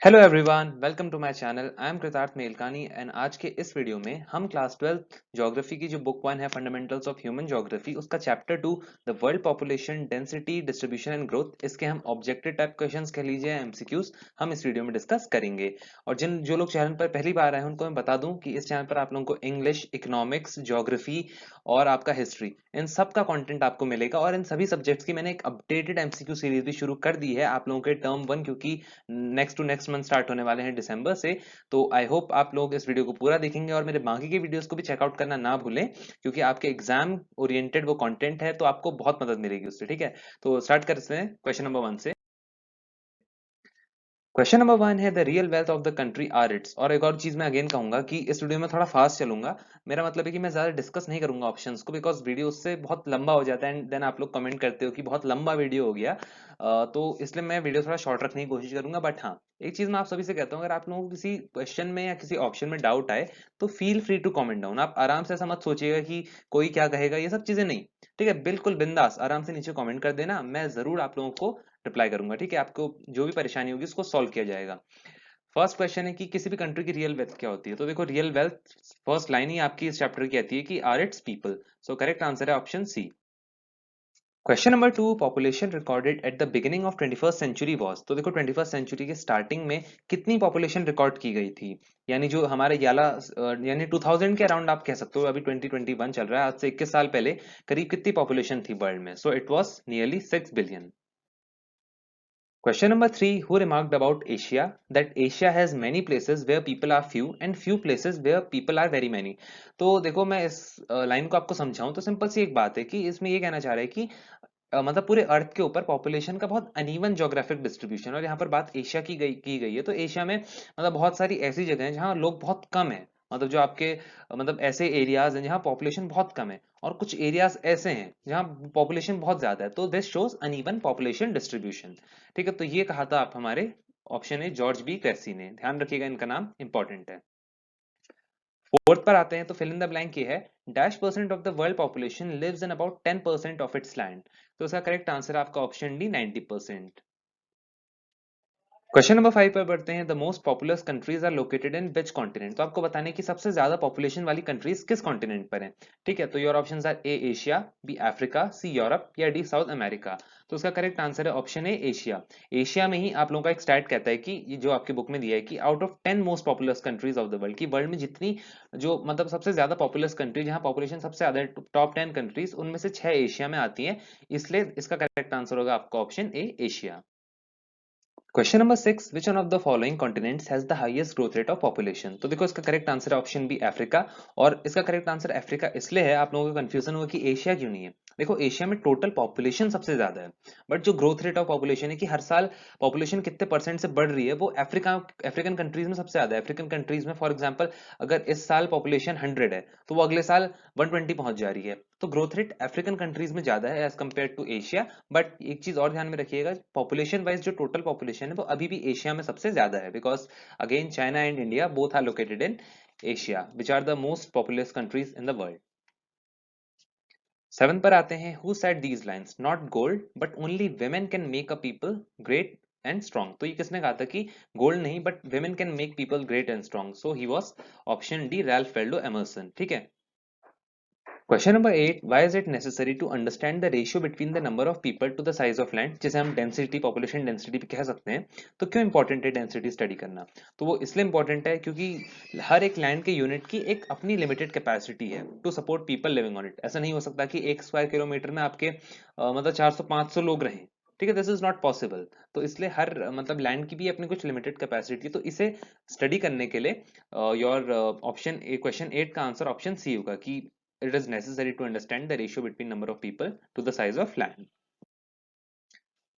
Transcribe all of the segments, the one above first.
Hello everyone, welcome to my channel. I am Kritarth Melkani and आज के इस वीडियो में हम क्लास 12 ज्योग्राफी की जो बुक 1 है फंडामेंटल्स ऑफ ह्यूमन ज्योग्राफी उसका chapter 2 the world population density distribution and growth इसके हम ऑब्जेक्टिव टाइप क्वेश्चंस कह लीजिए एमसीक्यूज हम इस वीडियो में डिस्कस करेंगे। और जिन जो लोग चैनल पर पहली बार आए हैं उनको मैं बता दूं कि इस चैनल पर आप लोगों को इंग्लिश, इकोनॉमिक्स, ज्योग्राफी और आपका हिस्ट्री इन सब का कंटेंट आपको मिलेगा। और इन सभी सब्जेक्ट्स की मैंने एक अपडेटेड एमसीक्यू सीरीज भी शुरू कर दी है आप लोगों के टर्म 1, क्योंकि next to next month start होने वाले हैं दिसंबर से। तो आई होप आप लोग इस वीडियो को पूरा देखेंगे और मेरे बाकी के वीडियोस को भी चेकआउट करना ना भूलें, क्योंकि आपके एग्जाम ओरिएंटेड वो कंटेंट है तो आपको बहुत मदद मिलेगी उससे। ठीक है, तो स्टार्ट करते हैं क्वेश्चन नंबर 1 से। क्वेश्चन नंबर 1 है the real wealth of the country are its. और एक और चीज मैं अगेन कहूंगा कि इस वीडियो में थोड़ा फास्ट चलूंगा। मेरा मतलब है कि मैं ज्यादा डिस्कस नहीं करूंगा ऑप्शंस को, बिकॉज वीडियो उससे बहुत लंबा हो जाता है एंड देन आप लोग कमेंट करते हो कि बहुत लंबा वीडियो हो गया। तो इसलिए मैं वीडियो थोड़ा शॉर्ट रखने की कोशिश करूंगा। बट हाँ, एक चीज मैं आप सभी से कहता हूँ, अगर आप लोगों को किसी क्वेश्चन में या किसी ऑप्शन में डाउट आए तो feel free to comment down. आप आराम से ऐसा मत सोचिएगा कि कोई क्या कहेगा, ये सब चीजें नहीं। ठीक है, बिल्कुल बिंदास आराम से नीचे कमेंट कर देना, मैं जरूर आप लोगों को रिप्लाई करूंगा। ठीक है, आपको जो भी परेशानी होगी उसको सॉल्व किया जाएगा। फर्स्ट क्वेश्चन है कि किसी भी कंट्री की रियल वेल्थ क्या होती है। तो देखो, रियल वेल्थ फर्स्ट लाइन ही आपकी इस चैप्टर की आती है कि are its people. So correct answer है option C. Question number 2, population recorded at the beginning of 21st century was. तो देखो, 21st सेंचुरी के स्टार्टिंग में कितनी पॉपुलेशन रिकॉर्ड की गई थी, यानी जो हमारे यानी 2000 के अराउंड आप कह सकते हो। अभी 2021 चल रहा है, आज से 21 साल पहले करीब कितनी पॉपुलेशन थी वर्ल्ड में। So it was nearly 6 billion. Question number 3, who remarked about Asia that Asia has many places where people are few and few places where people are very many। तो देखो, मैं इस लाइन को आपको समझाऊं तो सिंपल सी एक बात है कि इसमें ये कहना चाह रहा है कि मतलब पूरे अर्थ के ऊपर पॉपुलेशन का बहुत अनइवन ज्योग्राफिक डिस्ट्रीब्यूशन। और यहाँ पर बात एशिया की गई है, तो एशिया में मतलब बहुत सारी ऐसी जगह हैं जहाँ लोग बहुत कम है। मतलब जो आपके मतलब ऐसे एरियाज हैं जहाँ पॉपुलेशन बहुत कम है, और कुछ एरियाज ऐसे हैं जहाँ पॉपुलेशन बहुत ज्यादा है। तो this shows uneven population distribution. ठीक है, तो ये कहा था आप हमारे ऑप्शन है जॉर्ज बी कैसी ने। ध्यान रखिएगा, इनका नाम इंपॉर्टेंट है। फोर्थ पर आते हैं तो फिल इन द ब्लैंक ये है, dash percent of the world population lives in about 10% of its land. तो इसका करेक्ट आंसर है आपका ऑप्शन डी, 90%। क्वेश्चन नंबर 5 पर बढ़ते हैं, the most populous countries are located in which continent. तो आपको बताने की सबसे ज्यादा पॉपुलेशन वाली कंट्रीज किस कॉन्टिनेंट पर हैं। ठीक है, तो your options are A Asia, B Africa, C Europe या डी साउथ अमेरिका। तो उसका करेक्ट आंसर है ऑप्शन ए एशिया। एशिया में ही आप लोगों का एक स्टैट कहता है कि ये जो आपके बुक में दिया है कि out of 10 most populous countries of the world, की वर्ल्ड में जितनी जो मतलब सबसे ज्यादा पॉपुलस कंट्री जहां पॉपुलेशन सबसे ज्यादा है, टॉप 10 कंट्रीज उनमें से 6 एशिया में आती हैं। इसलिए इसका करेक्ट आंसर होगा आपका option A Asia. Question number 6, which one of the following continents has the highest growth rate of population. तो देखो, इसका करेक्ट आंसर है ऑप्शन बी अफ्रीका। और इसका करेक्ट आंसर अफ्रीका इसलिए है, आप लोगों को कंफ्यूजन हुआ कि एशिया क्यों नहीं है। देखो, एशिया में टोटल पॉपुलेशन सबसे ज्यादा है, बट जो ग्रोथ रेट ऑफ पॉपुलेशन है कि हर साल पॉपुलेशन कितने परसेंट से बढ़ रही है, वो अफ्रीकन कंट्रीज में सबसे ज्यादा है। अफ्रीकन कंट्रीज में फॉर एग्जाम्पल अगर इस साल पॉपुलेशन 100 है तो वो अगले साल 120 पहुंच जा रही है। तो ग्रोथ रेट अफ्रीकन कंट्रीज में ज्यादा है as compare to Asia. But एक चीज और ध्यान में रखिएगा, पॉपुलेशन वाइज जो टोटल पॉपुलेशन है वो अभी भी एशिया में सबसे ज्यादा है, because again China and India both are located in Asia, which are the most populous countries in the world. 7 पर आते हैं, who said these lines, not gold but only women can make a people great and strong. तो ये किसने कहा था कि gold नहीं but women can make people great and strong. So he was option D, Ralph Waldo Emerson. ठीक है। Question number 8, why is it necessary to understand the ratio between the number of people to the size of land, जिसे हम density, population density भी कह सकते हैं। तो क्यों इंपॉर्टेंट है डेंसिटी स्टडी करना। तो वो इसलिए इंपॉर्टेंट है क्योंकि हर एक लैंड के यूनिट की एक अपनी लिमिटेड कैपेसिटी है to support people living on it. ऐसा नहीं हो सकता कि 1 स्क्वायर किलोमीटर में आपके मतलब 400-500 लोग रहें। ठीक है, दिस इज नॉट पॉसिबल। तो इसलिए हर मतलब लैंड की भी अपनी कुछ लिमिटेड कैपेसिटी, तो इसे स्टडी करने के लिए योर ऑप्शन ए, क्वेश्चन 8 का आंसर ऑप्शन सी होगा कि it is necessary to understand the ratio between number of people to the size of land।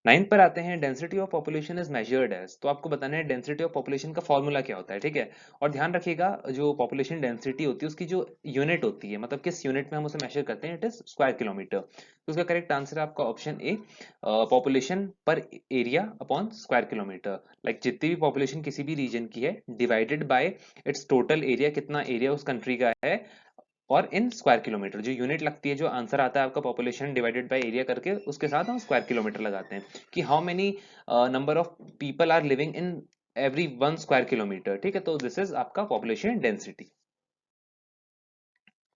9 पर आते हैं, density of population is measured as. तो आपको बताना है डेंसिटी ऑफ पॉपुलेशन का फॉर्मूला क्या होता है। ठीक है, और ध्यान रखिएगा जो पॉपुलेशन डेंसिटी होती है उसकी जो यूनिट होती है, मतलब किस यूनिट में हम उसे मेजर करते हैं, इट इज स्क्वायर किलोमीटर। तो उसका करेक्ट आंसर है आपका ऑप्शन ए, पॉपुलेशन पर area upon square kilometre. Like जितनी भी पॉपुलेशन किसी भी रीजन की है divided by it's total area, कितना एरिया उस कंट्री का है, और इन स्क्वायर किलोमीटर जो यूनिट लगती है, जो आंसर आता है आपका पॉपुलेशन डिवाइडेड बाय एरिया करके, उसके साथ हम स्क्वायर किलोमीटर लगाते हैं कि how many number of people are living in every 1 square kilometre. ठीक है, तो दिस इज आपका population density.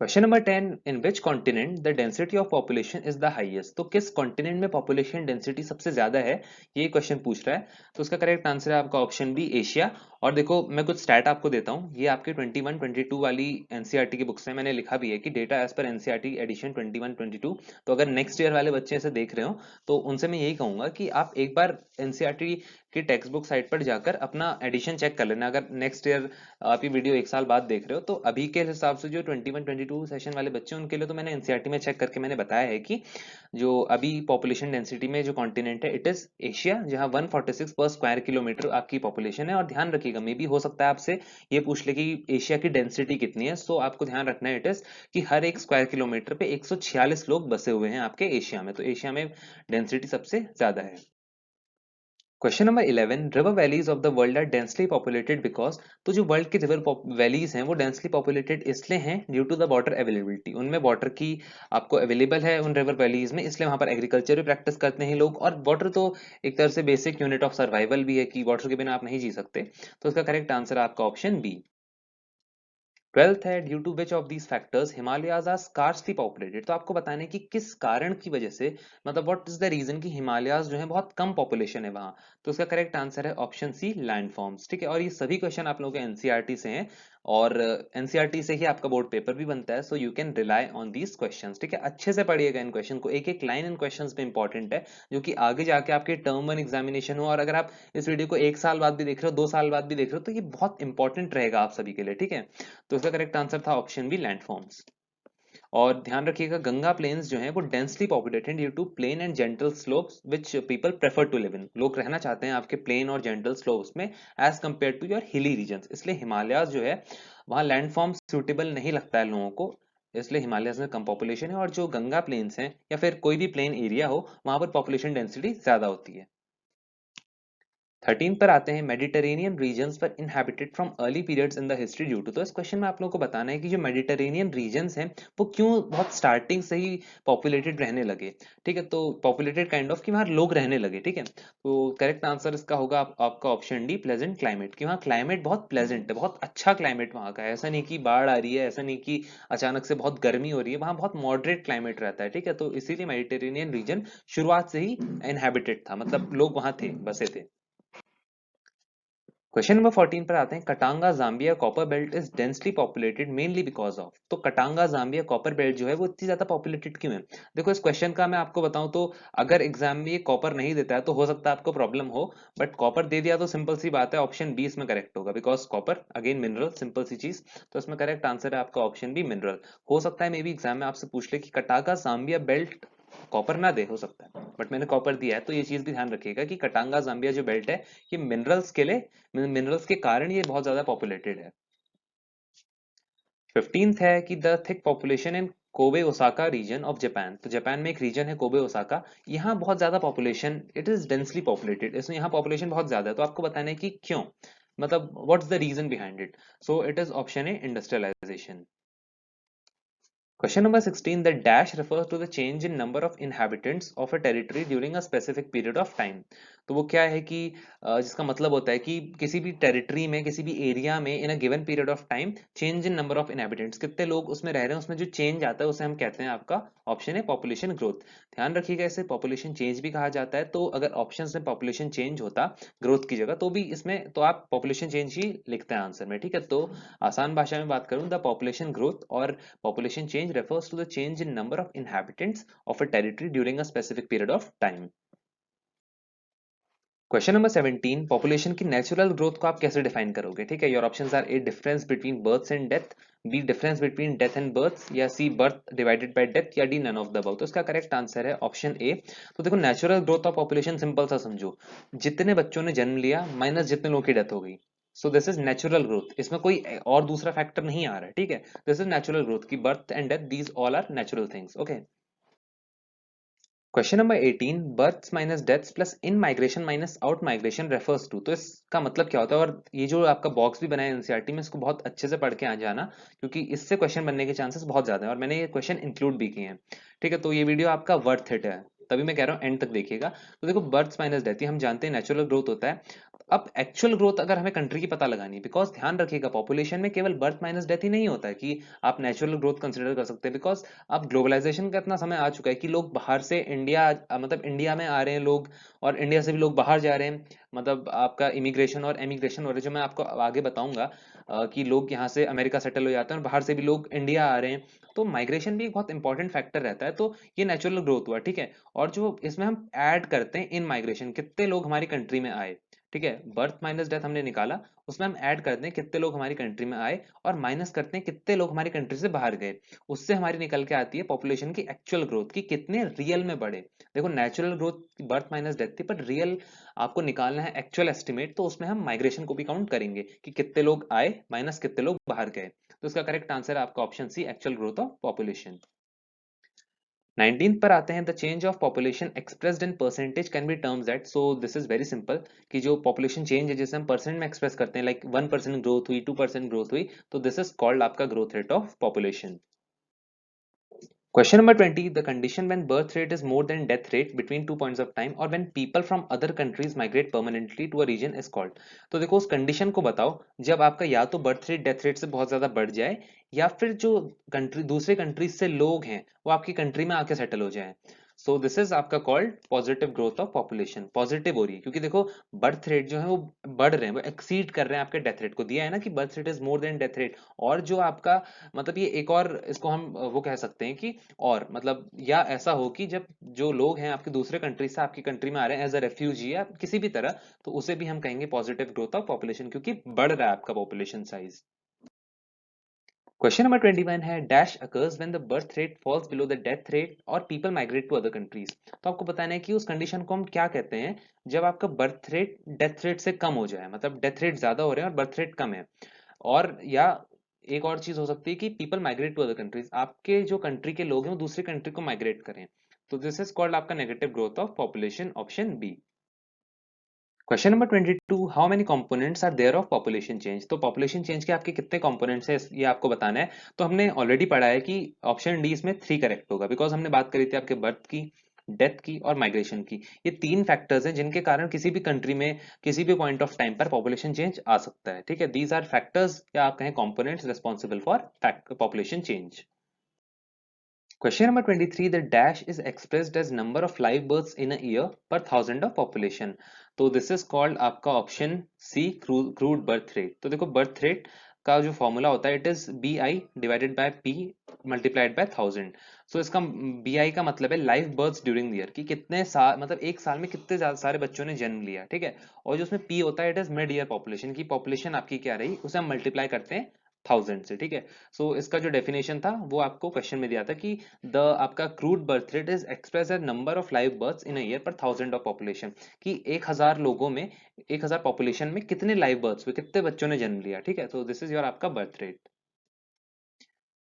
Question number 10, in which continent the density of population is the highest. तो किस कॉन्टिनेंट में पॉपुलेशन डेंसिटी सबसे ज्यादा है, ये क्वेश्चन पूछ रहा है। तो उसका करेक्ट आंसर है आपका ऑप्शन बी, एशिया। और देखो मैं कुछ स्टैट आपको देता हूँ, ये आपके 21 22 वाली एनसीईआरटी की बुक्स में मैंने लिखा भी है कि डेटा एज पर एनसीईआरटी एडिशन 21 22। तो अगर नेक्स्ट ईयर वाले बच्चे इसे देख रहे हो तो उनसे मैं यही कहूंगा कि आप एक बार एनसीईआरटी की टेक्स्ट बुक साइट पर जाकर अपना एडिशन चेक कर लेना। अगर नेक्स्ट ईयर आप ये वीडियो एक साल बाद देख रहे हो तो अभी के हिसाब से जो 21 22 सेशन वाले बच्चे हैं उनके लिए तो मैंने एनसीईआरटी में चेक करके मैंने बताया है कि जो अभी पॉपुलेशन डेंसिटी में जो कॉन्टिनेंट है इट इज एशिया, जहां 146 पर स्क्वायर किलोमीटर आपकी पॉपुलेशन है। और ध्यान रखिएगा, मे भी हो सकता है आपसे ये पूछ ले कि एशिया की डेंसिटी कितनी है। सो आपको ध्यान रखना है इट इज कि हर एक स्क्वायर किलोमीटर पे 146 लोग बसे हुए हैं आपके एशिया में। तो एशिया में डेंसिटी सबसे ज्यादा है। Question number 11, river valleys of the world are densely populated because. तो जो वर्ल्ड की रिवर वैलीज हैं वो डेंसली पॉपुलेटेड इसलिए हैं due to the water availability. उनमें वाटर की आपको अवेलेबल है उन रिवर वैलीज में, इसलिए वहां पर एग्रीकल्चर भी प्रैक्टिस करते हैं लोग। और वाटर तो एक तरह से बेसिक यूनिट ऑफ सर्वाइवल भी है कि वाटर के बिना आप नहीं जी सकते। तो इसका करेक्ट आंसर है आपका ऑप्शन बी। 12th है, due to which of these factors Himalayas are scarcely populated. तो आपको बताना है कि किस कारण की वजह से, मतलब व्हाट इज द रीजन कि हिमालयाज जो है बहुत कम पॉपुलेशन है वहां। तो उसका करेक्ट आंसर है ऑप्शन सी, लैंडफॉर्म्स। ठीक है, और ये सभी क्वेश्चन आप लोगों के एनसीईआरटी से हैं और एनसीईआरटी से ही आपका बोर्ड पेपर भी बनता है। So you can rely on these questions. ठीक है, अच्छे से पढ़िएगा इन क्वेश्चन को, एक एक लाइन इन क्वेश्चंस पे इंपॉर्टेंट है जो कि आगे जाके आपके टर्म वन एग्जामिनेशन हो। और अगर आप इस वीडियो को एक साल बाद भी देख रहे हो, 2 साल बाद भी देख रहे हो, तो ये बहुत इंपॉर्टेंट रहेगा आप सभी के लिए। ठीक है, तो इसका करेक्ट आंसर था ऑप्शन बी, लैंडफॉर्म्स। और ध्यान रखिएगा, गंगा प्लेन्स जो हैं वो densely populated due to plain and gentle slopes which people prefer to live in. लोग रहना चाहते हैं आपके प्लेन और जेंटल स्लोप्स में as compare to your hilly regions. इसलिए हिमालयाज जो है वहाँ लैंडफॉर्म सूटेबल नहीं लगता है लोगों को, इसलिए हिमालयाज में कम पॉपुलेशन है। और जो गंगा प्लेन्स हैं या फिर कोई भी प्लेन एरिया हो वहां पर पॉपुलेशन डेंसिटी ज्यादा होती है। 13 पर आते हैं, मेडिटेरेनियन रीजन्स पर inhabited from early periods in the history due to. तो इस क्वेश्चन में आप लोगों को बताना है कि जो मेडिटेरेनियन रीजन्स हैं वो क्यों बहुत स्टार्टिंग से ही पॉपुलेटेड रहने लगे। ठीक है, तो पॉपुलेटेड काइंड ऑफ कि वहाँ लोग रहने लगे। ठीक है, तो करेक्ट आंसर इसका होगा आपका ऑप्शन डी, प्लेजेंट क्लाइमेट। कि वहाँ क्लाइमेट बहुत प्लेजेंट है, बहुत अच्छा क्लाइमेट वहाँ का है। ऐसा नहीं कि बाढ़ आ रही है, ऐसा नहीं कि अचानक से बहुत गर्मी हो रही है, वहाँ बहुत मॉडरेट क्लाइमेट रहता है। ठीक है, तो इसीलिए मेडिटेरेनियन रीजन शुरुआत से ही इनहैबिटेड था, मतलब लोग वहाँ थे, बसे थे। क्वेश्चन नंबर 14 पर आते हैं, Katanga Zambia copper belt is densely populated mainly because of. तो कटांगा जाम्बिया कॉपर बेल्ट जो है वो इतनी ज्यादा पॉपुलेटेड क्यों है। देखो इस क्वेश्चन का मैं आपको बताऊं तो अगर एग्जाम में ये कॉपर नहीं देता है तो हो सकता है आपको प्रॉब्लम हो, बट कॉपर दे दिया तो सिंपल सी बात है ऑप्शन बी इसमें करेक्ट होगा, because copper again mineral, simple सी चीज। तो इसमें करेक्ट आंसर है आपका ऑप्शन बी, मिनरल। हो सकता है मे बी एग्जाम में आपसे पूछ ले कि कटांगा जाम्बिया बेल्ट कॉपर ना दे, हो सकता है, बट मैंने कॉपर दिया है। तो ये चीज भी ध्यान रखिएगा कि कटांगा जाम्बिया जो बेल्ट है ये मिनरल्स के लिए, मिनरल्स के कारण ये बहुत ज्यादा पॉपुलेटेड है। 15th है कि the thick population in Kobe Osaka region of Japan. तो जापान में एक रीजन है कोबे ओसाका, यहाँ बहुत ज्यादा population, it is densely populated, इसमें यहाँ पॉपुलेशन बहुत ज्यादा है। तो आपको बताना है कि क्यों, मतलब what's the reason behind it. So it is option A, industrialisation. Question number 16, the dash refers to the change in number of inhabitants of a territory during a specific period of time। तो वो क्या है कि जिसका मतलब होता है कि किसी भी टेरिटरी में, किसी भी एरिया में in a given period of time change in number of inhabitants, कितने लोग उसमें रह रहे हैं उसमें जो चेंज आता है उसे हम कहते हैं आपका ऑप्शन है पॉपुलेशन ग्रोथ। ध्यान रखिएगा, इसे पॉपुलेशन चेंज भी कहा जाता है। तो अगर ऑप्शन में पॉपुलेशन चेंज होता ग्रोथ की जगह तो भी इसमें तो आप पॉपुलेशन चेंज ही लिखते हैं आंसर में। ठीक है, तो आसान भाषा में बात करूं, द पॉपुलेशन ग्रोथ और population change refers to the change in number of inhabitants of a territory during a specific period of time। Question number 17, population की नेचुरल ग्रोथ को आप कैसे डिफाइन करोगे। ठीक है, your options are A, difference between births and death, B, difference between death and birth, या C, birth divided by death, या D, none of the above. तो इसका करेक्ट आंसर है ऑप्शन ए। तो देखो natural growth of population simple सा समझो, जितने बच्चों ने जन्म लिया माइनस जितने लोगों की डेथ हो गई। सो दिस इज नेचुरल ग्रोथ, इसमें कोई और दूसरा फैक्टर नहीं आ रहा है। ठीक है, दिस इज नेचुरल ग्रोथ की birth and death these all are natural things. Okay, question number 18, births minus deaths plus in migration minus out migration refers to. तो इसका मतलब क्या होता है, और ये जो आपका बॉक्स भी बनाया है एनसीईआरटी में, इसको बहुत अच्छे से पढ़ के आ जाना क्योंकि इससे क्वेश्चन बनने के चांसेस बहुत ज्यादा है और मैंने ये क्वेश्चन इंक्लूड भी किए हैं। ठीक है, तो ये वीडियो आपका वर्थ इट है, तभी मैं कह रहा हूँ एंड तक देखिएगा। तो देखो बर्थ्स माइनस डेथ, ये हम जानते हैं नेचुरल ग्रोथ होता है। अब एक्चुअल ग्रोथ अगर हमें कंट्री की पता लगानी है, बिकॉज ध्यान रखिएगा पॉपुलेशन में केवल बर्थ माइनस डेथ ही नहीं होता है कि आप नेचुरल ग्रोथ कंसिडर कर सकते हैं, बिकॉज अब ग्लोबलाइजेशन का इतना समय आ चुका है कि लोग बाहर से इंडिया मतलब इंडिया में आ रहे हैं लोग, और इंडिया से भी लोग बाहर जा रहे हैं। मतलब आपका इमिग्रेशन और एमिग्रेशन हो रहा है, जो मैं आपको आगे बताऊंगा कि लोग यहाँ से अमेरिका सेटल हो जाते हैं और बाहर से भी लोग इंडिया आ रहे हैं। तो माइग्रेशन भी एक बहुत इंपॉर्टेंट फैक्टर रहता है। तो ये नेचुरल ग्रोथ हुआ, ठीक है। और जो इसमें हम ऐड करते हैं इन माइग्रेशन, कितने लोग हमारी कंट्री में आए, ठीक है। बर्थ माइनस डेथ हमने निकाला, उसमें हम ऐड करते हैं कितने लोग हमारी कंट्री में आए, और माइनस करते हैं कितने लोग हमारी कंट्री से बाहर गए। उससे हमारी निकल के आती है पॉपुलेशन की एक्चुअल ग्रोथ, की कितने रियल में बढ़े। देखो natural growth birth minus death थी, पर रियल आपको निकालना है एक्चुअल एस्टिमेट, तो उसमें हम माइग्रेशन को भी काउंट करेंगे कि कितने लोग आए माइनस कितने लोग बाहर गए। तो इसका करेक्ट आंसर है आपका option C, actual growth of population. 19th पर आते हैं, the change of population expressed in percentage can be terms that. So this is very simple कि जो पॉपुलेशन चेंज है जिसे हम परसेंट में एक्सप्रेस करते हैं, लाइक 1% ग्रोथ हुई, 2% ग्रोथ हुई, तो दिस इज कॉल्ड आपका growth rate of population. Question number 20. The condition when birth rate is more than death rate between 2 points of time or when people from other countries migrate permanently to a region is called. तो देखो उस condition को बताओ जब आपका या तो birth rate death rate से बहुत ज्यादा बढ़ जाए, या फिर जो कंट्री दूसरे कंट्रीज से लोग हैं वो आपकी कंट्री में आके सेटल हो जाए। सो दिस इज आपका called positive growth of population. Positive हो रही है क्योंकि देखो बर्थ रेट जो है वो बढ़ रहे हैं, वो एक्सीड कर रहे हैं आपके डेथ रेट को। दिया है ना कि birth rate is more than death rate. और जो आपका मतलब ये एक और इसको हम वो कह सकते हैं कि और मतलब या ऐसा हो कि जब जो लोग हैं आपके दूसरे कंट्री से आपकी कंट्री में आ रहे हैं एज अ रेफ्यूजी या किसी भी तरह, तो उसे भी हम कहेंगे पॉजिटिव ग्रोथ ऑफ पॉपुलेशन, क्योंकि बढ़ रहा है आपका पॉपुलेशन साइज। क्वेश्चन नंबर 21 है, dash occurs when the birth rate falls below the death rate और people migrate to other countries. तो आपको बताना है कि उस कंडीशन को हम क्या कहते हैं जब आपका बर्थ रेट डेथ रेट से कम हो जाए, मतलब डेथ रेट ज्यादा हो रहे हैं और बर्थ रेट कम है। और या एक और चीज हो सकती है कि people migrate to other countries, आपके जो कंट्री के लोग हैं वो दूसरी कंट्री को माइग्रेट करें। तो दिस इज कॉल्ड आपका negative growth of population, option B. Question number 22, how many components are there of population change. तो पॉपुलेशन चेंज के आपके कितने कंपोनेंट्स हैं ये आपको बताना है। तो हमने ऑलरेडी पढ़ा है कि ऑप्शन डी इसमें 3 करेक्ट होगा, बिकॉज हमने बात करी थी आपके बर्थ की, डेथ की और माइग्रेशन की। ये 3 फैक्टर्स हैं जिनके कारण किसी भी कंट्री में किसी भी पॉइंट ऑफ टाइम पर पॉपुलेशन चेंज आ सकता है, ठीक है। दीज आर फैक्टर्स या आप कहें components responsible for population change. Question number 23, the dash is expressed as number of live births in a year per thousand of population. तो this is called आपका option C, crude birth rate. तो देखो birth rate का जो formula होता है it is B I divided by P multiplied by 1000। So इसका B I का मतलब है live births during the year, कि कितने साल मतलब एक साल में कितने सारे बच्चों ने जन्म लिया, ठीक है। और जो उसमें पी होता है it is mid year population, की पॉपुलेशन आपकी क्या रही उसे हम मल्टीप्लाई करते हैं 1000 से, ठीक है। सो इसका जो डेफिनेशन था वो आपको क्वेश्चन में दिया था कि द आपका crude birth rate is express as number of live births in a year per thousand of population, कि 1000 लोगों में 1000 पॉपुलेशन में कितने लाइव बर्थ्स हुए, कितने बच्चों ने जन्म लिया, ठीक है। तो दिस इज योर आपका बर्थ रेट।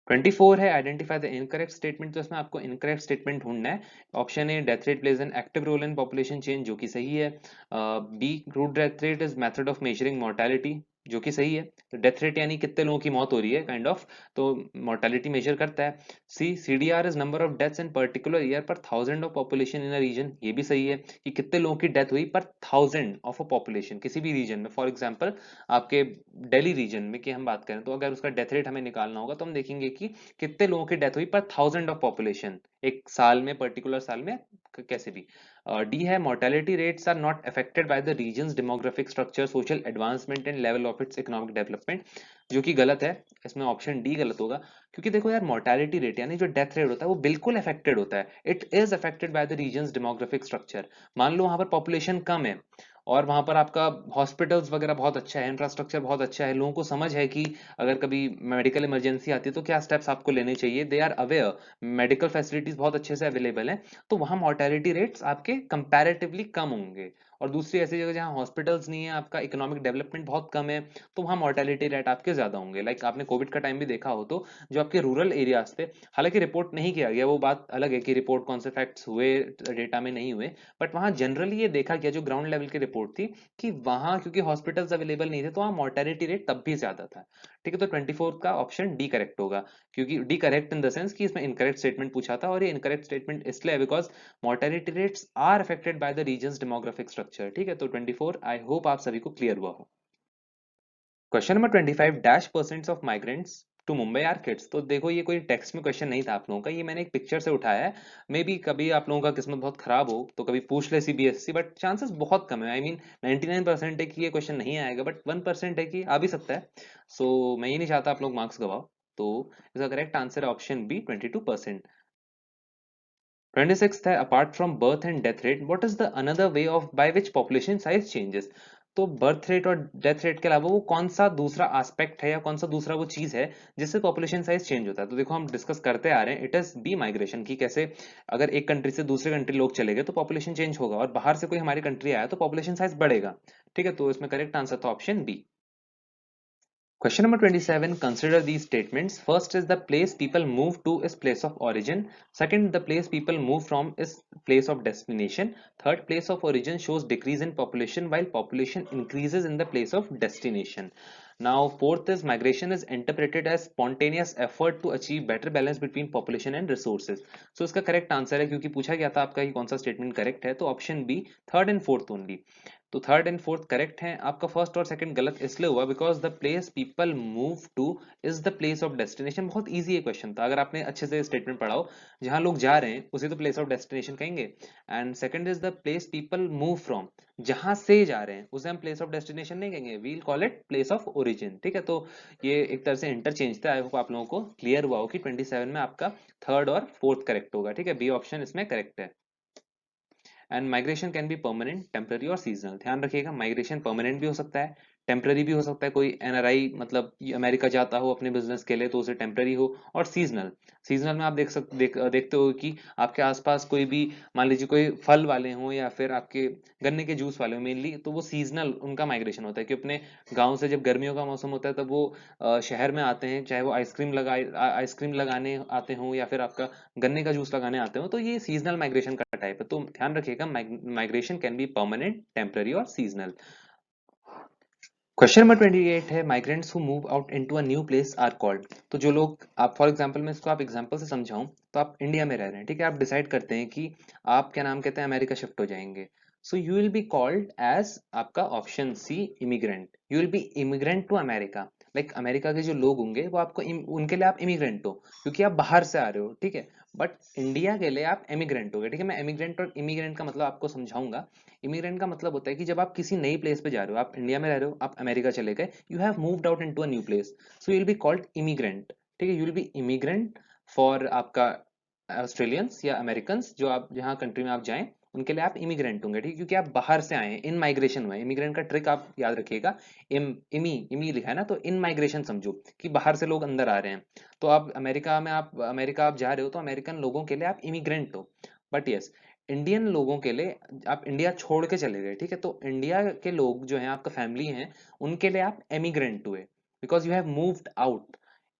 24 है, आइडेंटिफाई द इनकरेक्ट स्टेटमेंट। तो इसमें आपको इनकरेक्ट स्टेटमेंट ढूंढना है। Option A, death rate plays an active role in population change, जो कि सही है। B, crude death rate is method of measuring mortality, जो कि सही है। तो डेथ रेट यानी कितने लोगों की मौत हो रही है काइंड ऑफ, तो मोर्टेलिटी मेजर करता है। C, CDR is number of deaths in particular year per thousand of population in a region, ये भी सही है कि कितने लोगों की डेथ हुई पर थाउजेंड ऑफ अ पॉपुलेशन किसी भी रीजन में। फॉर एग्जांपल आपके दिल्ली रीजन में की हम बात करें तो अगर उसका डेथ रेट हमें निकालना होगा तो हम देखेंगे कि कितने लोगों की डेथ हुई पर थाउजेंड ऑफ पॉपुलेशन एक साल में, पर्टिकुलर साल में, कैसे भी। डी है, mortality rates are not affected by the regions demographic structure social advancement and level of its economic development, जो कि गलत है। इसमें ऑप्शन डी गलत होगा, क्योंकि देखो यार मोर्टेलिटी रेट यानी जो डेथ रेट होता है वो बिल्कुल अफेक्टेड होता है, it is affected by the regions demographic structure. मान लो वहां पर पॉपुलेशन कम है और वहां पर आपका हॉस्पिटल्स वगैरह बहुत अच्छा है, इंफ्रास्ट्रक्चर बहुत अच्छा है, लोगों को समझ है कि अगर कभी मेडिकल इमरजेंसी आती है तो क्या स्टेप्स आपको लेने चाहिए, they are aware, medical facilities बहुत अच्छे से अवेलेबल है, तो वहां मोर्टेलिटी रेट्स आपके कंपैरेटिवली कम होंगे। और दूसरी ऐसी जगह जहां हॉस्पिटल्स नहीं है, आपका इकोनॉमिक डेवलपमेंट बहुत कम है, तो वहां मोर्टेलिटी रेट आपके ज्यादा होंगे। लाइक आपने कोविड का टाइम भी देखा हो तो जो आपके रूरल एरियाज थे, हालांकि रिपोर्ट नहीं किया गया, वो बात अलग है कि रिपोर्ट कौन से फैक्ट्स हुए डेटा में नहीं हुए, बट वहां जनरली ये देखा गया जो ग्राउंड लेवल की रिपोर्ट थी कि वहां क्योंकि हॉस्पिटल्स अवेलेबल नहीं थे तो वहां मोर्टेलिटी रेट तब भी ज्यादा था, ठीक है। तो 24 का ऑप्शन डी करेक्ट होगा, क्योंकि D correct in the sense कि इसमें इनकरेक्ट स्टेटमेंट पूछा था, और ये इनकरेक्ट स्टेटमेंट इसलिए because mortality rates are affected by the regions demographic structure. Structure, ठीक है। तो 24 आई होप आप सभी को क्लियर हुआ हो। Question number 25, dash percent of migrants to Mumbai are kids. तो देखो ये कोई टेक्स्ट में क्वेश्चन नहीं था आप लोगों का, ये मैंने एक पिक्चर से उठाया है। मे बी कभी आप लोगों का किस्मत बहुत खराब हो तो कभी पूछ ले सीबीएसई, बट चांसेस बहुत कम है। आई मीन 99% है कि ये क्वेश्चन नहीं आएगा, बट 1% है कि आ भी सकता है। सो मैं ये नहीं चाहता आप लोग मार्क्स गवाओ। तो इसका करेक्ट आंसर है ऑप्शन बी, 22%। 26th है, apart from birth and death rate what is the another way of by which population size changes. तो बर्थ रेट और डेथ रेट के अलावा वो कौन सा दूसरा एस्पेक्ट है या कौन सा दूसरा वो चीज है जिससे पॉपुलेशन साइज चेंज होता है। तो देखो हम डिस्कस करते आ रहे हैं, इट इज बी माइग्रेशन, की कैसे अगर एक कंट्री से दूसरे कंट्री लोग चले गए तो पॉपुलेशन चेंज होगा, और बाहर से कोई हमारी कंट्री आया तो पॉपुलेशन साइज बढ़ेगा। ठीक है, तो इसमें करेक्ट आंसर था option B. Question number 27. Consider these statements. First is the place people move to is place of origin. Second, the place people move from is place of destination. Third, place of origin shows decrease in population while population increases in the place of destination. Now, fourth is migration is interpreted as spontaneous effort to achieve better balance between population and resources. So इसका correct answer है, क्योंकि पूछा गया था आपका कि कौन सा statement correct है, तो option B, third and fourth only. तो थर्ड एंड फोर्थ करेक्ट है। आपका फर्स्ट और सेकंड गलत इसलिए हुआ because the place people move two is the place of destination. बहुत इजी है क्वेश्चन था, अगर आपने अच्छे से स्टेटमेंट पढ़ाओ, जहां लोग जा रहे हैं उसे तो प्लेस ऑफ डेस्टिनेशन कहेंगे। And second is the place people move from, जहां से जा रहे हैं उसे हम प्लेस ऑफ डेस्टिनेशन नहीं कहेंगे, we'll call it place of origin. ठीक है, तो ये एक तरह से इंटरचेंज था। आई होप आप लोगों को क्लियर हुआ हो कि 27 में आपका थर्ड और फोर्थ करेक्ट होगा। ठीक है, बी ऑप्शन इसमें करेक्ट है। And migration can be permanent, temporary और सीजनल। ध्यान रखिएगा, माइग्रेशन परमानेंट भी हो सकता है, टेम्पररी भी हो सकता है। कोई एनआरआई मतलब अमेरिका जाता हो अपने बिजनेस के लिए तो उसे टेम्पररी हो, और सीजनल, सीजनल में आप देखते हो कि आपके आसपास कोई भी, मान लीजिए कोई फल वाले हों या फिर आपके गन्ने के जूस वाले हो मेनली, तो वो सीजनल उनका माइग्रेशन होता है कि अपने गाँव से जब गर्मियों का मौसम होता है तब वो शहर में आते हैं, चाहे वो आइसक्रीम लगाने आते हों या फिर आपका गन्ने का जूस लगाने आते हो, तो ये सीजनल माइग्रेशन का टाइप है। तो ध्यान रखिएगा, migration can be permanent, temporary और सीजनल। क्वेश्चन नंबर 28 है, migrants who move out into a new place are called. तो जो लोग, आप फॉर एग्जांपल मैं इसको आप एग्जांपल से समझाऊं, तो आप इंडिया में रह रहे हैं, ठीक है, आप डिसाइड करते हैं कि आप क्या नाम कहते हैं अमेरिका शिफ्ट हो जाएंगे। So you will be called as आपका option C, immigrant. You will be immigrant to America. Like America के जो लोग होंगे वो आपको उनके लिए आप इमिग्रेंट हो, क्योंकि आप बाहर से आ रहे हो। ठीक है, बट इंडिया के लिए आप एमिग्रेंट हो गए। ठीक है, मैं एमिग्रेंट और इमिग्रेंट का मतलब आपको समझाऊंगा। इमिग्रेंट का मतलब होता है कि जब आप किसी नई प्लेस पे जा रहे हो, आप इंडिया में रह रहे हो, आप अमेरिका चले गए, you have moved out into a new place, so you will be called immigrant. ठीक है, you will be immigrant for आपका ऑस्ट्रेलियंस या अमेरिकन, जो आप जहाँ कंट्री में आप जाएं उनके लिए आप इमिग्रेंट होंगे। ठीक है, क्योंकि आप बाहर से आए हैं, इन माइग्रेशन हुआ है। इमिग्रेंट का ट्रिक आप याद रखिएगा, इमी इमी लिखा है ना, तो इन माइग्रेशन समझो कि बाहर से लोग अंदर आ रहे हैं। तो आप अमेरिका आप जा रहे हो तो अमेरिकन लोगों के लिए आप इमिग्रेंट हो। बट यस, इंडियन लोगों के लिए आप इंडिया छोड़ के चले गए, ठीक है, तो इंडिया के लोग जो हैं, आपका फैमिली हैं, उनके लिए आप एमिग्रेंट हुए, because you have moved out.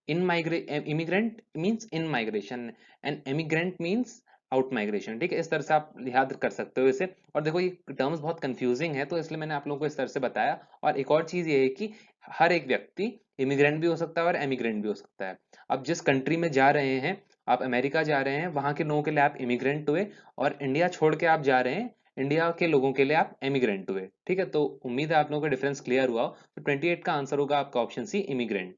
In migrate, immigrant means in migration and emigrant means out migration. ठीक है, इस तरह से आप याद कर सकते हो इसे। और देखो ये टर्म्स बहुत कंफ्यूजिंग है, तो इसलिए मैंने आप लोगों को इस तरह से बताया। और एक और चीज ये है कि हर एक व्यक्ति इमिग्रेंट भी हो सकता है और एमिग्रेंट भी हो सकता है। अब जिस कंट्री में जा रहे हैं, आप अमेरिका जा रहे हैं, वहां के लोगों के लिए आप इमिग्रेंट हुए, और इंडिया छोड़ के आप जा रहे हैं, इंडिया के लोगों के लिए आप एमिग्रेंट हुए। ठीक है, तो उम्मीद है आप लोगों को डिफरेंस क्लियर हुआ हो। तो 28 का आंसर होगा आपका option C, immigrant.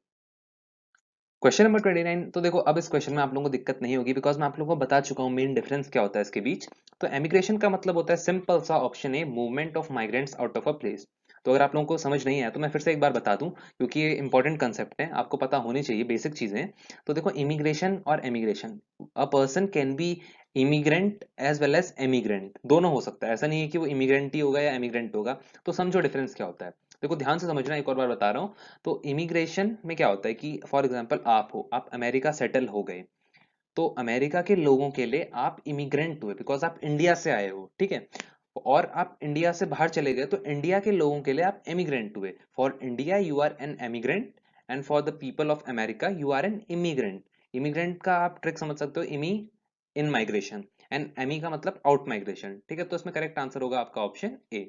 Question number 29। तो देखो अब इस क्वेश्चन में आप लोगों को दिक्कत नहीं होगी, बिकॉज मैं आप लोगों को बता चुका हूँ मेन डिफरेंस क्या होता है इसके बीच। तो एमिग्रेशन का मतलब होता है सिंपल सा option A, movement of migrants out of a place. तो अगर आप लोगों को समझ नहीं आया तो मैं फिर से एक बार बता दूं, क्योंकि ये इंपॉर्टेंट कंसेप्ट है, आपको पता होनी चाहिए बेसिक चीजें। तो देखो, इमिग्रेशन और emigration, a person can be immigrant as well as emigrant, दोनों हो सकता है। ऐसा नहीं है कि वो इमिग्रेंट ही होगा या एमिग्रेंट होगा। तो समझो डिफरेंस क्या होता है। देखो ध्यान से समझना, एक और बार बता रहा हूँ। तो इमिग्रेशन में क्या होता है कि फॉर एग्जांपल आप अमेरिका सेटल हो गए, तो अमेरिका के लोगों के लिए आप इमिग्रेंट हुए, बिकॉज आप इंडिया से आए हो। ठीक है, और आप इंडिया से बाहर चले गए, तो इंडिया के लोगों के लिए आप एमिग्रेंट हुए। For India you are an emigrant, and for the people of America you are an immigrant. Immigrant का आप ट्रिक समझ सकते हो, immi in migration, and emi का मतलब आउट माइग्रेशन। ठीक है, तो इसमें करेक्ट आंसर होगा आपका ऑप्शन ए।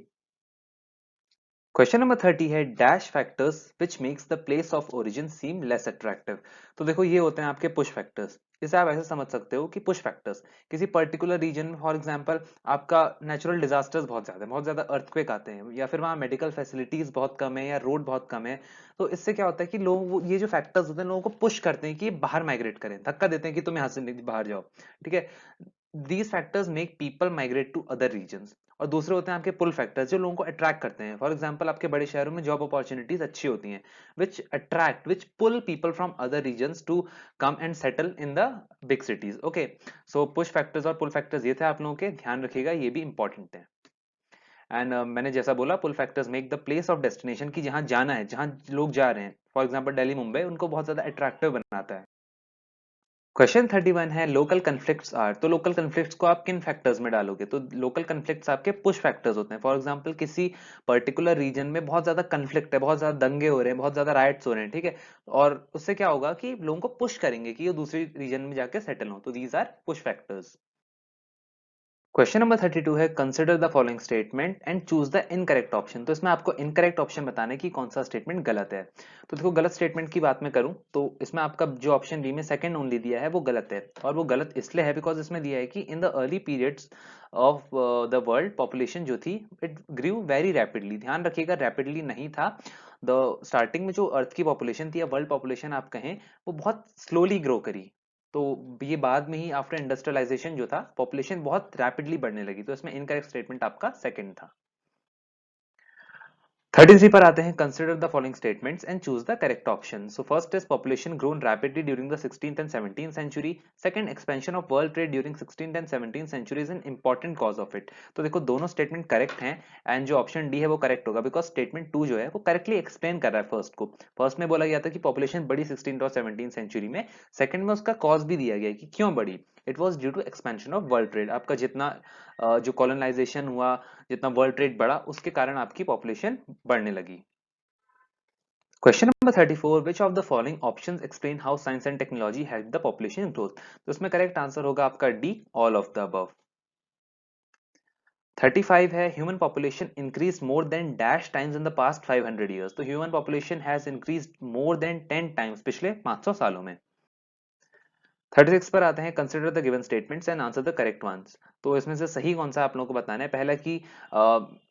क्वेश्चन नंबर 30 है, dash factors which makes the place of origin seem less attractive. तो देखो ये होते हैं आपके पुश फैक्टर्स। इसे आप ऐसे समझ सकते हो कि पुश फैक्टर्स, किसी पर्टिकुलर रीजन में फॉर एग्जांपल आपका नेचुरल डिजास्टर्स बहुत ज्यादा अर्थक्वेक आते हैं, या फिर वहाँ मेडिकल फैसिलिटीज बहुत कम है, या रोड बहुत कम है, तो इससे क्या होता है कि ये जो फैक्टर्स होते हैं लोगों को पुश करते हैं कि बाहर माइग्रेट करें, धक्का देते हैं कि तुम यहाँ से बाहर जाओ, ठीक है। These factors make people migrate to other regions. और दूसरे होते हैं आपके पुल फैक्टर्स, जो लोगों को अट्रैक्ट करते हैं। फॉर एग्जांपल आपके बड़े शहरों में जॉब अपॉर्चुनिटीज अच्छी होती हैं, which pull people from other regions to come and settle in the big cities. Okay, so push factors और pull factors ये थे आप लोगों के, ध्यान रखिएगा, ये भी इंपॉर्टेंट है। एंड मैंने जैसा बोला, pull factors make the place of destination, की जहां जाना है, जहां लोग जा रहे हैं, फॉर एग्जांपल दिल्ली मुंबई, उनको बहुत ज्यादा अट्रैक्टिव बनाता है। क्वेश्चन 31 है लोकल कन्फ्लिक्ट्स आर। तो लोकल कन्फ्लिक्ट्स को आप किन फैक्टर्स में डालोगे? तो लोकल कन्फ्लिक्ट्स आपके पुश फैक्टर्स होते हैं। फॉर एग्जांपल किसी पर्टिकुलर रीजन में बहुत ज्यादा कन्फ्लिक्ट है, बहुत ज्यादा दंगे हो रहे हैं, बहुत ज्यादा राइट्स हो रहे हैं, ठीक है, और उससे क्या होगा कि लोगों को पुश करेंगे कि वो दूसरी रीजन में जाके सेटल हो, तो these are push factors. Question number 32 है consider the following statement and choose the incorrect option. तो इसमें आपको इनकरेक्ट ऑप्शन बताने की कौन सा स्टेटमेंट गलत है। तो देखो, गलत स्टेटमेंट की बात मैं करूं तो इसमें आपका जो ऑप्शन बी में सेकंड ओनली दिया है वो गलत है, और वो गलत इसलिए है बिकॉज इसमें दिया है कि in the early periods of the world population जो थी इट ग्रीव वेरी रैपिडली। ध्यान रखिएगा, रैपिडली नहीं था। द स्टार्टिंग में जो अर्थ की पॉपुलेशन थी या वर्ल्ड पॉपुलेशन आप कहें, वो बहुत स्लोली ग्रो करी। तो ये बाद में ही आफ्टर इंडस्ट्रियलाइजेशन जो था पॉपुलेशन बहुत रैपिडली बढ़ने लगी, तो इसमें इनकरेक्ट स्टेटमेंट आपका सेकंड था। 33 पर आते हैं, consider the following statements and choose the correct option. So first is population grown rapidly during the 16th and 17th century. Second, expansion of world trade during 16th and 17th century is an important cause of it. तो देखो, दोनों statement correct हैं, and जो option D है वो correct होगा because statement 2 जो है वो करेक्टली एक्सप्लेन कर रहा है फर्स्ट को। फर्स्ट में बोला गया था कि पॉपुलेशन बढ़ी 16th और 17th सेंचुरी में, सेकंड में उसका कॉज भी दिया गया है कि क्यों बढ़ी। It was due to expansion of world trade. आपका जितना जो कॉलोनाइजेशन हुआ, जितना वर्ल्ड ट्रेड बढ़ा, उसके कारण आपकी पॉपुलेशन बढ़ने लगी। Question number 34, which of the following options explain how science and technology help the population growth. तो इसमें करेक्ट आंसर होगा आपका D, all of the above. 35 है human population increase more than dash times in the past 500 years. तो human population has increase more than 10 times पिछले 500 सालों में। 36 पर आते हैं, consider the given statements and answer the correct ones. तो इसमें से सही कौन सा आप लोगों को बताना है। पहला कि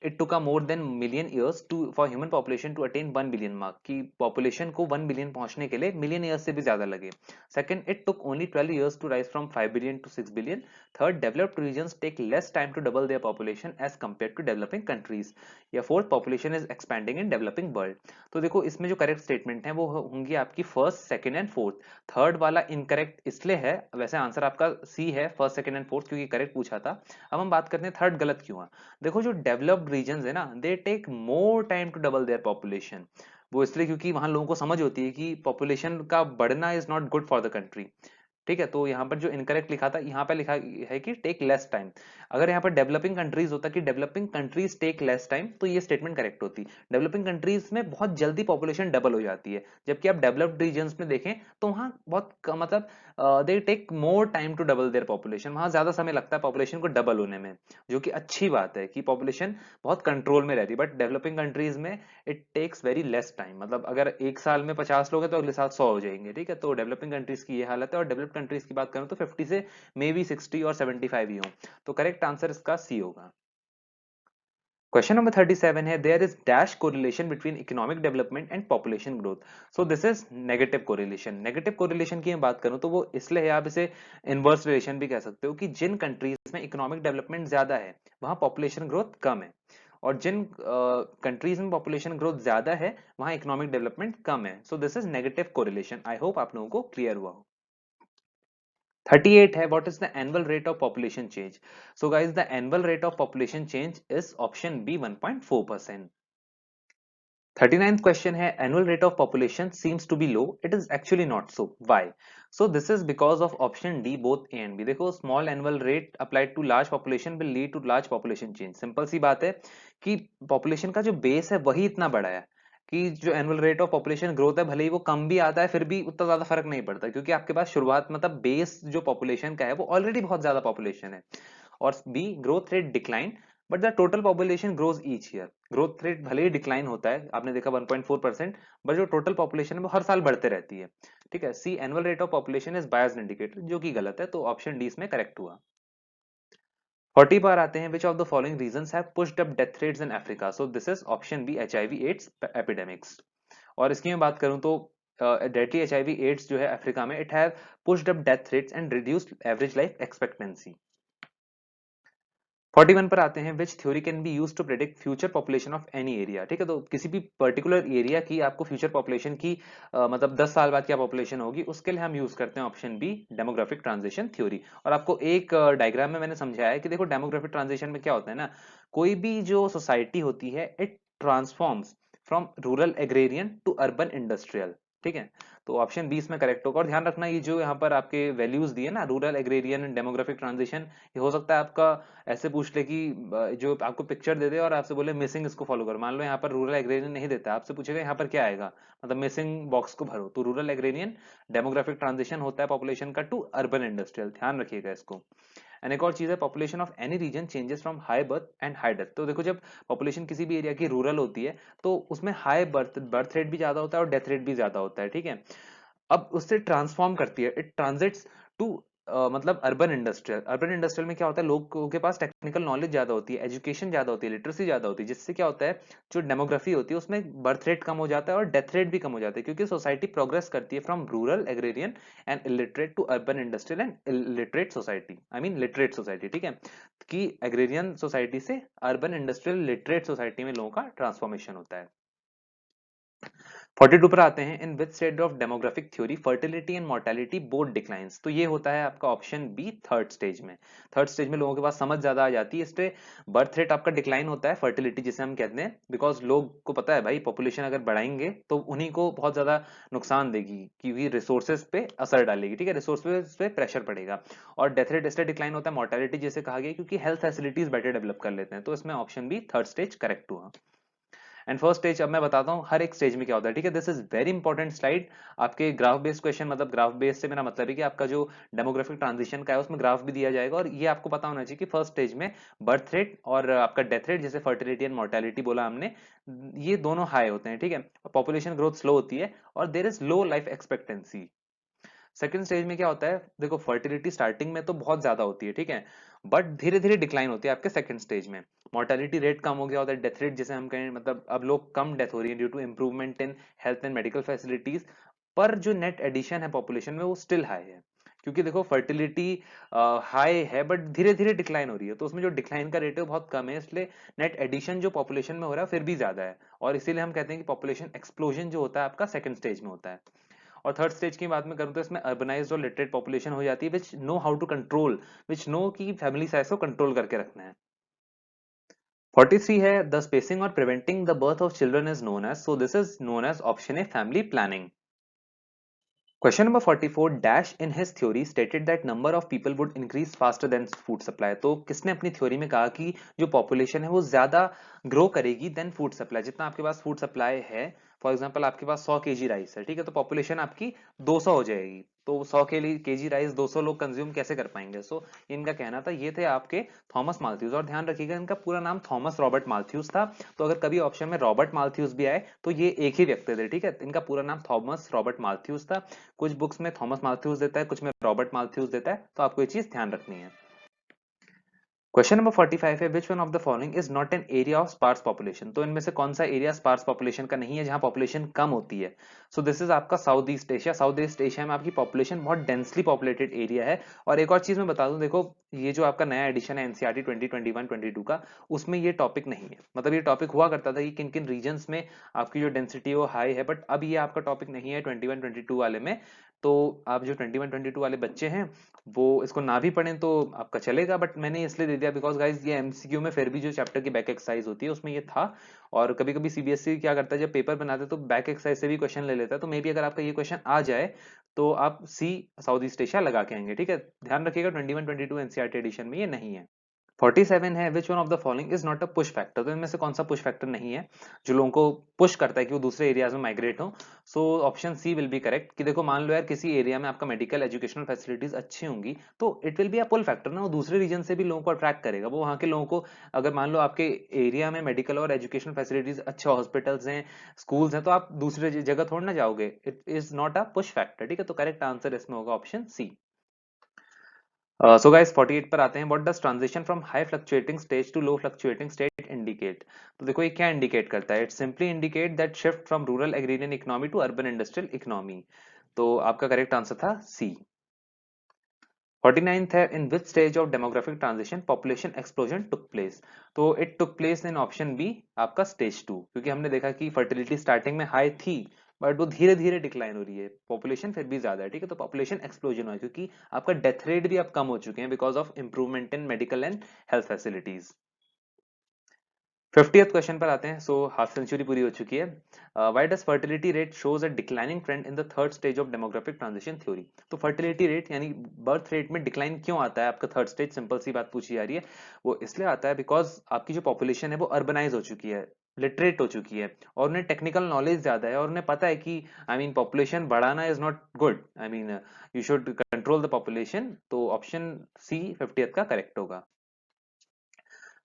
it took a more than million years to for human population to attain 1 billion mark, की पॉपुलेशन को 1 बिलियन पहुंचने के लिए मिलियन ईयर्स से भी ज्यादा लगे। Second, it took only 12 years to rise from 5 billion to 6 billion. Third, developed regions take less time to double their population as compare to developing countries. या fourth, population is expanding in developing world. तो देखो, इसमें जो correct statement है वो होंगी आपकी first, second and fourth. Third वाला इनकरेक्ट इसलिए है, वैसे आंसर आपका सी है, फर्स्ट सेकंड एंड फोर्थ, क्योंकि करेक्ट पूछा था। अब हम बात करते हैं थर्ड गलत क्यों है। देखो, जो डेवलप्ड रीजन है ना, they take more time to double their population. वो इसलिए क्योंकि वहां लोगों को समझ होती है कि पॉपुलेशन का बढ़ना is not good for the country. ठीक है, तो यहाँ पर जो इनकरेक्ट लिखा था, यहाँ पर लिखा है कि टेक लेस टाइम। अगर यहाँ पर डेवलपिंग कंट्रीज होता कि developing countries take less time, तो ये स्टेटमेंट करेक्ट होती। डेवलपिंग कंट्रीज में बहुत जल्दी पॉपुलेशन डबल हो जाती है, जबकि आप डेवलप्ड रीजन्स में देखें तो वहां मतलब they take more time to double their population. वहां ज्यादा समय लगता है पॉपुलेशन को डबल होने में, जो कि अच्छी बात है कि पॉपुलेशन बहुत कंट्रोल में रहती है। बट डेवलपिंग कंट्रीज में it takes very less time, मतलब अगर एक साल में 50 लोग हैं तो अगले साल 100 हो जाएंगे। ठीक है, तो डेवलपिंग कंट्रीज की ये हालत है, और डेवलप्ड कंट्रीज की बात करूं तो 50 से मे बी 60 और 75 ही हो। तो करेक्ट आंसर इसका सी होगा। क्वेश्चन नंबर 37 है, there is dash correlation between economic development and population growth. So this is negative correlation. Negative correlation की मैं बात करूं तो वो इसलिए है, आप इसे इनवर्स रिलेशन भी कह सकते हो, कि जिन कंट्रीज में इकोनॉमिक डेवलपमेंट ज्यादा है वहां पॉपुलेशन ग्रोथ कम है, और जिन कंट्रीज में पॉपुलेशन ग्रोथ ज्यादा है वहां इकोनॉमिक डेवलपमेंट कम है। सो this is negative correlation. I hope आप लोगों को क्लियर हुआ हो। 38 है, what is the annual rate of population change? So guys, the annual rate of population change is option B, 1.4%. 39th question है, annual rate of population seems to be low. It is actually not so. Why? So this is because of option D, both A and B. देखो, small annual rate applied to large population will lead to large population change. Simple सी बात है कि population का जो base है वही इतना बड़ा है कि जो annual rate of population growth है, भले ही वो कम भी आता है फिर भी उतना ज्यादा फर्क नहीं पड़ता, क्योंकि आपके पास शुरुआत मतलब बेस जो पॉपुलेशन का है वो ऑलरेडी बहुत ज्यादा पॉपुलेशन है। और B, growth rate decline but the total population grows each year. Growth rate भले ही डिक्लाइन होता है, आपने देखा 1.4%, बट जो टोटल पॉपुलेशन है वो हर साल बढ़ते रहती है। ठीक है, C annual rate of population is biased indicator, जो कि गलत है, तो ऑप्शन डी इसमें करेक्ट हुआ। 40 पर आते हैं, which of the following reasons have pushed up death rates in Africa, so this is option B HIV AIDS epidemics. और इसकी मैं बात करूं तो डेडली HIV एड्स जो है अफ्रीका में, it have pushed up death rates and reduced average life expectancy. 41 पर आते हैं, which theory can be used to predict future population of any area. ठीक है, तो किसी भी पर्टिकुलर एरिया की आपको फ्यूचर पॉपुलेशन की मतलब 10 साल बाद क्या पॉपुलेशन होगी, उसके लिए हम यूज करते हैं option B, demographic transition theory. और आपको एक डायग्राम में मैंने समझाया है कि देखो डेमोग्राफिक ट्रांजिशन में क्या होता है ना, कोई भी जो सोसाइटी होती है it transforms from rural agrarian to urban industrial. ठीक है, तो ऑप्शन बी इसमें करेक्ट होगा। और ध्यान रखना, ये जो यहाँ पर आपके वैल्यूज दिए ना, रूरल एग्रेरियन डेमोग्राफिक ट्रांजिशन, ये हो सकता है आपका ऐसे पूछ ले कि जो आपको पिक्चर दे दे और आपसे बोले मिसिंग इसको फॉलो करो। मान लो यहाँ पर रूरल एग्रेरियन नहीं देता, आपसे पूछेगा यहाँ पर क्या आएगा, मतलब मिसिंग बॉक्स को भरो, तो रूरल एग्रेरियन डेमोग्राफिक ट्रांजिशन होता है पॉपुलेशन का टू अर्बन इंडस्ट्रियल, ध्यान रखिएगा इसको। एंड एक और चीज है, population of any region changes from high birth and high death. तो देखो, जब पॉपुलेशन किसी भी एरिया की रूरल होती है तो उसमें हाई बर्थ रेट भी ज्यादा होता है और डेथ रेट भी ज्यादा होता है। ठीक है, अब उससे ट्रांसफॉर्म करती है, इट ट्रांजिट्स टू मतलब अर्बन इंडस्ट्रियल। अर्बन इंडस्ट्रियल में क्या होता है, लोगों के पास टेक्निकल नॉलेज ज्यादा होती है, एजुकेशन ज्यादा होती है, लिटरेसी ज्यादा होती है, जिससे क्या होता है, जो डेमोग्राफी होती है उसमें बर्थ रेट कम हो जाता है और डेथ रेट भी कम हो जाता है, क्योंकि सोसाइटी प्रोग्रेस करती है from rural agrarian and illiterate to urban industrial and illiterate society, I mean literate society. ठीक है, कि एग्रेरियन सोसाइटी से अर्बन इंडस्ट्रियल लिटरेट सोसाइटी में लोगों का ट्रांसफॉर्मेशन होता है। 42 पर आते हैं, in which stage of demographic theory fertility and mortality both declines. तो ये होता है आपका ऑप्शन बी, थर्ड स्टेज में। थर्ड स्टेज में लोगों के पास समझ ज्यादा आ जाती है, इससे बर्थ रेट आपका डिक्लाइन होता है, फर्टिलिटी जिसे हम कहते हैं, बिकॉज लोग को पता है भाई पॉपुलेशन अगर बढ़ाएंगे तो उन्हीं को बहुत ज्यादा नुकसान देगी, क्योंकि रिसोर्सेज पे असर डालेगी। ठीक है, रिसोर्सेज पे प्रेशर पड़ेगा। और डेथ रेट इसलिए डिक्लाइन होता है, मोर्टेलिटी जैसे कहा गया, क्योंकि हेल्थ फैसिलिटीज बेटर डेवलप कर लेते हैं। तो इसमें option B, third stage correct हुआ। एंड फर्स्ट स्टेज, अब मैं बताता हूँ हर एक स्टेज में क्या होता है। ठीक है, this is very important slide. आपके ग्राफ बेस्ड क्वेश्चन, मतलब ग्राफ बेस्ड से मेरा मतलब है कि आपका जो डेमोग्राफिक ट्रांजिशन का है उसमें ग्राफ भी दिया जाएगा, और ये आपको पता होना चाहिए कि फर्स्ट स्टेज में बर्थ रेट और आपका डेथ रेट, जैसे फर्टिलिटी एंड मोर्टेलिटी बोला हमने, ये दोनों हाई होते हैं। ठीक है, पॉपुलेशन ग्रोथ स्लो होती है और there is low life expectancy. Second stage में क्या होता है, देखो फर्टिलिटी स्टार्टिंग में तो बहुत ज्यादा होती है, ठीक है, बट धीरे धीरे डिक्लाइन होती है आपके सेकंड स्टेज में। मोर्टेलिटी रेट कम हो गया होता है, डेथ रेट जिसे हम कहें, मतलब अब लोग कम डेथ हो रही है due to improvement in health and medical facilities, पर जो नेट एडिशन है पॉपुलेशन में वो स्टिल हाई है, क्योंकि देखो फर्टिलिटी हाई है बट धीरे धीरे डिक्लाइन हो रही है, तो उसमें जो डिक्लाइन का रेट है वो बहुत कम है, इसलिए नेट एडिशन जो पॉपुलेशन में हो रहा है फिर भी ज्यादा है, और इसीलिए हम कहते हैं कि पॉपुलेशन एक्सप्लोजन जो होता है आपका सेकंड स्टेज में होता है। और थर्ड स्टेज की बात मैं करूं तो इसमें अर्बनाइज्ड और लिटरेट पॉपुलेशन हो जाती है, which know how to control, which know की फैमिली साइज को कंट्रोल करके रखना है। 43 है, द स्पेसिंग और preventing the birth of children is known as, so this is known as option A, family planning. Question number 44, dash in his theory stated that number of people would increase faster than food supply. तो किसने अपनी theory में कहा कि जो population है वो ज्यादा ग्रो करेगी देन फूड सप्लाई, जितना आपके पास फूड सप्लाई है, फॉर एग्जांपल आपके पास 100 केजी राइस है, ठीक है, तो पॉपुलेशन आपकी 200 हो जाएगी, तो 100 केजी राइस 200 लोग कंज्यूम कैसे कर पाएंगे। सो इनका कहना था, ये थे आपके थॉमस माल्थ्यूज, और ध्यान रखिएगा इनका पूरा नाम थॉमस रॉबर्ट माल्थ्यूज था, तो अगर कभी ऑप्शन में रॉबर्ट माल्थ्यूज भी आए तो ये एक ही व्यक्ति थे। ठीक है, इनका पूरा नाम थॉमस रॉबर्ट माल्थ्यूज था, कुछ बुक्स में थॉमस माल्थ्यूज देता है, कुछ में रॉबर्ट माल्थ्यूज देता है, तो आपको ये चीज ध्यान रखनी है। क्वेश्चन नंबर 45 है, which one of the following is not an area of sparse population. तो इनमें से कौन सा एरिया स्पार्स पॉपुलेशन का नहीं है, जहां पॉपुलेशन कम होती है। सो दिस इज आपका south east Asia. South east Asia में आपकी पॉपुलेशन बहुत डेंसली पॉपुलेटेड एरिया है। और एक और चीज मैं बता दूं, देखो ये जो आपका नया एडिशन है एनसीईआरटी 2021-22 का, उसमें ये टॉपिक नहीं है, मतलब ये टॉपिक हुआ करता था कि किन किन रीजन्स में आपकी जो डेंसिटी है वो हाई है, बट अब ये आपका टॉपिक नहीं है 21-22 वाले में। तो आप जो 21-22 वाले बच्चे हैं वो इसको ना भी पढ़ें तो आपका चलेगा, बट मैंने इसलिए दे दिया बिकॉज गाइज ये एमसीक्यू में फिर भी जो चैप्टर की बैक एक्सरसाइज होती है उसमें ये था। और कभी कभी सीबीएसई क्या करता है, जब पेपर बनाते तो बैक एक्सरसाइज से भी क्वेश्चन ले लेता है, तो मे बी अगर आपका ये क्वेश्चन आ जाए तो आप सी साउथ ईस्ट एशिया लगा के आएंगे। ठीक है, ध्यान रखिएगा 21-22 एनसीईआरटी एडिशन में ये नहीं है। 47 है which one of the following is not a push factor. तो इनमें से कौन सा पुश फैक्टर नहीं है जो लोगों को पुश करता है कि वो दूसरे एरियाज में माइग्रेट हो। So option C will be correct कि देखो मान लो यार किसी एरिया में आपका मेडिकल एजुकेशनल फैसिलिटीज अच्छी होंगी तो it will be a pull factor ना, वो दूसरे रीजन से भी लोगों को अट्रैक्ट करेगा। वो वहाँ के लोगों को, अगर मान लो आपके एरिया में मेडिकल और एजुकेशनल फैसिलिटीज अच्छे हॉस्पिटल्स हैं, स्कूल्स हैं, तो आप दूसरे जगह थोड़ी ना जाओगे। It is not a push factor. ठीक है, तो करेक्ट आंसर इसमें होगा ऑप्शन सी। सो गाइस 48 पर आते हैं। What does transition from high fluctuating stage to low fluctuating state indicate. तो देखो ये क्या इंडिकेट करता है? It simply indicate that shift from rural agrarian economy to urban industrial economy. तो आपका करेक्ट आंसर था सी। 49th है in which stage of demographic transition population explosion took place. तो it took place in option B आपका stage 2, क्योंकि हमने देखा कि फर्टिलिटी स्टार्टिंग में हाई थी बट वो धीरे धीरे डिक्लाइन हो रही है, पॉपुलेशन फिर भी ज्यादा है। ठीक है, तो पॉपुलेशन एक्सप्लोजन हुआ है क्योंकि आपका डेथ रेट भी अब कम हो चुके हैं because of improvement in medical and health facilities. 50th question पर आते हैं। सो हाफ सेंचुरी पूरी हो चुकी है। Why does fertility rate shows a declining trend in the third stage of demographic transition theory. तो फर्टिलिटी रेट यानी birth rate में डिक्लाइन क्यों आता है आपका थर्ड स्टेज? सिंपल सी बात पूछी जा रही है। वो इसलिए आता है बिकॉज आपकी जो पॉपुलेशन है वो अर्बनाइज हो चुकी है, लिटरेट हो चुकी है, और उन्हें टेक्निकल नॉलेज ज्यादा है, और उन्हें पता है कि आई मीन पॉपुलेशन बढ़ाना is not good, I mean you should control the population. तो ऑप्शन सी 50th का करेक्ट होगा।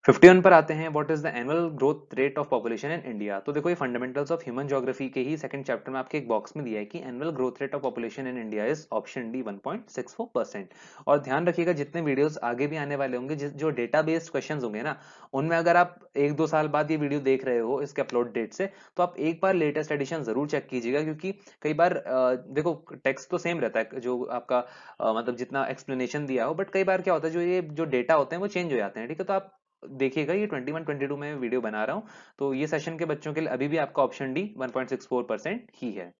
51 पर आते हैं। What is the annual growth rate of population in India. तो देखो ये फंडामेंटल्स ऑफ ह्यूमन ज्योग्राफी के ही सेकंड चैप्टर में आपके एक बॉक्स में दिया है कि annual growth rate of population in India is option D 1.64%। और ध्यान रखिएगा जितने वीडियोस आगे भी आने वाले होंगे, जो डेटा बेस्ड क्वेश्चन होंगे ना, उनमें अगर आप 1-2 साल बाद ये वीडियो देख रहे हो इसके अपलोड डेट से, तो आप एक बार लेटेस्ट एडिशन जरूर चेक कीजिएगा, क्योंकि कई बार देखो टेक्स्ट तो सेम रहता है जो आपका मतलब जितना एक्सप्लेनेशन दिया हो, बट कई बार क्या होता है जो डेटा होते हैं वो चेंज हो जाते हैं। ठीक है, तो आप देखिएगा ये 21-22 में वीडियो बना रहा हूं, तो ये सेशन के बच्चों के लिए अभी भी आपका ऑप्शन डी 1.64% ही है।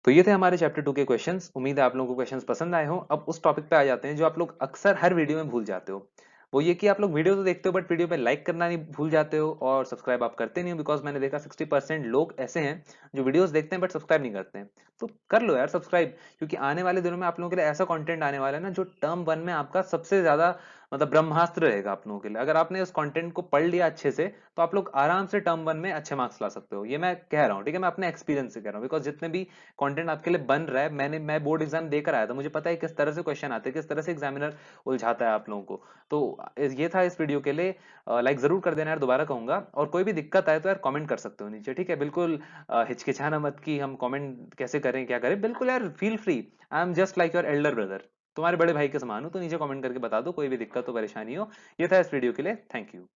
तो ये थे हमारे चैप्टर 2 के क्वेश्चंस। उम्मीद है आप लोगों को क्वेश्चंस पसंद आए हो। अब उस टॉपिक पे आ जाते हैं जो आप लोग अक्सर हर वीडियो में भूल जाते हो। वो ये कि आप लोग वीडियो तो देखते हो बट वीडियो पे लाइक करना नहीं भूल जाते हो, और सब्सक्राइब आप करते नहीं हो, बिकॉज मैंने देखा 60% लोग ऐसे हैं जो वीडियोस देखते हैं बट सब्सक्राइब नहीं करते हैं। तो कर लो यार सब्सक्राइब, क्योंकि आने वाले दिनों में आप लोगों के लिए ऐसा कंटेंट आने वाला है ना जो टर्म 1 में आपका सबसे ज्यादा मतलब ब्रह्मास्त्र रहेगा आप लोगों के लिए। अगर आपने उस कंटेंट को पढ़ लिया अच्छे से तो आप लोग आराम से टर्म 1 में अच्छे मार्क्स ला सकते हो। ये मैं कह रहा हूँ, ठीक है, मैं अपने एक्सपीरियंस से कह रहा हूँ, बिकॉज जितने भी कंटेंट आपके लिए बन रहा है, मैं बोर्ड एग्जाम देकर आया था, मुझे पता है किस तरह से क्वेश्चन आते हैं, किस तरह से एग्जामिनर उलझाता है आप लोगों को। तो ये था इस वीडियो के लिए। लाइक जरूर कर देना यार, दोबारा कहूंगा, और कोई भी दिक्कत आए तो यार कमेंट कर सकते हो नीचे। ठीक है, बिल्कुल हिचकिचाना मत कि हम कमेंट कैसे करें क्या करें, बिल्कुल यार feel free. I am just like your Elder brother, तुम्हारे बड़े भाई के समान हूं, तो नीचे कमेंट करके बता दो कोई भी दिक्कत हो परेशानी हो। ये था इस वीडियो के लिए। Thank you.